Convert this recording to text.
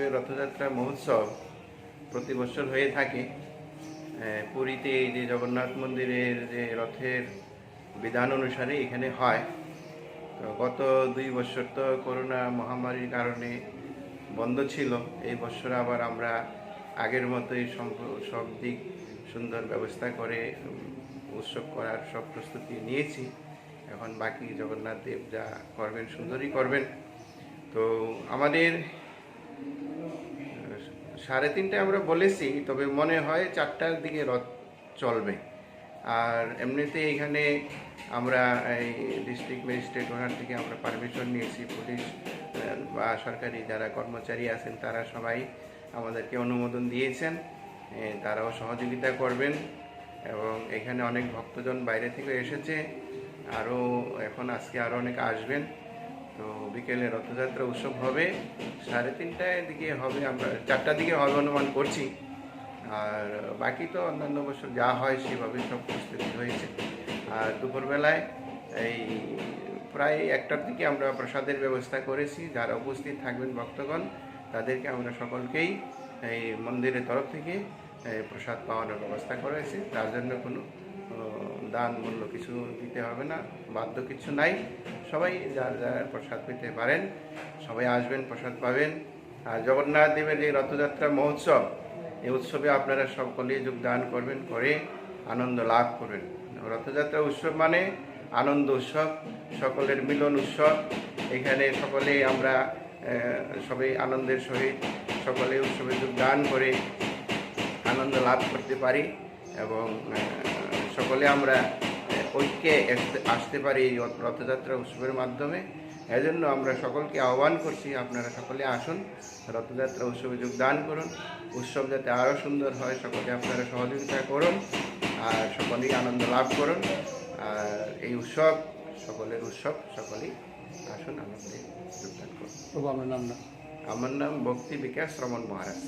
এইভাবে রথযাত্রা মহোৎসব প্রতি বছর হয়ে থাকে। পুরীতে এই যে জগন্নাথ মন্দিরের যে রথের বিধান অনুসারে এখানে হয়। তো গত 2 বছর তো করোনা মহামারীর কারণে বন্ধ ছিল। এই বছর আবার আমরা আগের মতোই সব দিক সুন্দর ব্যবস্থা করে উৎসব করার সব প্রস্তুতি নিয়েছি। এখন বাকি জগন্নাথ দেব যা করবেন সুন্দরই করবেন। তো আমাদের 3:30টায় আমরা বলেছি, তবে মনে হয় 4টার দিকে রথ চলবে। আর এমনিতে এখানে আমরা এই ডিস্ট্রিক্ট ম্যাজিস্ট্রেট ওনার থেকে আমরা পারমিশন নিয়েছি। পুলিশ বা সরকারি যারা কর্মচারী আছেন তারা সবাই আমাদেরকে অনুমোদন দিয়েছেন, তারাও সহযোগিতা করবেন। এবং এখানে অনেক ভক্তজন বাইরে থেকে এসেছে, আরও এখন আজকে আরও অনেক আসবেন। তো বিকেলে রথযাত্রা উৎসব হবে 3:30টার দিকে হবে, আমরা 4টার দিকে হবে অনুমান করছি। আর বাকি তো অন্যান্য বছর যা হয় সেভাবে সব প্রস্তুতি হয়েছে। আর দুপুরবেলায় এই প্রায় 1টার দিকে আমরা প্রসাদের ব্যবস্থা করেছি। যারা উপস্থিত থাকবেন ভক্তগণ তাদেরকে আমরা সকলকেই এই মন্দিরের তরফ থেকে প্রসাদ পাওয়ানোর ব্যবস্থা করেছি। তার জন্য কোনো দান মূল্য কিছু দিতে হবে না, বাধ্য কিছু নাই। সবাই যার যার প্রসাদ পেতে পারেন, সবাই আসবেন, প্রসাদ পাবেন। আর জগন্নাথ দেবের এই রথযাত্রা মহোৎসব, এই উৎসবে আপনারা সকলেই যোগদান করবেন, করে আনন্দ লাভ করবেন। রথযাত্রা উৎসব মানে আনন্দ উৎসব, সকলের মিলন উৎসব। এখানে সকলেই আমরা সবাই আনন্দের সহিত সকলে উৎসবে যোগদান করে আনন্দ লাভ করতে পারি এবং সকলে আমরা ঐক্যে আসতে পারি এই রথযাত্রা উৎসবের মাধ্যমে। এজন্য আমরা সকলকে আহ্বান করছি, আপনারা সকলে আসুন, রথযাত্রা উৎসবে যোগদান করুন। উৎসব যাতে আরও সুন্দর হয়, সকলে আপনারা সহযোগিতা করুন আর সকলেই আনন্দ লাভ করুন। আর এই উৎসব সকলের উৎসব, সকলেই আসুন, আনন্দে যোগদান করুন। আমার নাম আমার নাম ভক্তি বিকাশ রমন মহারাজ।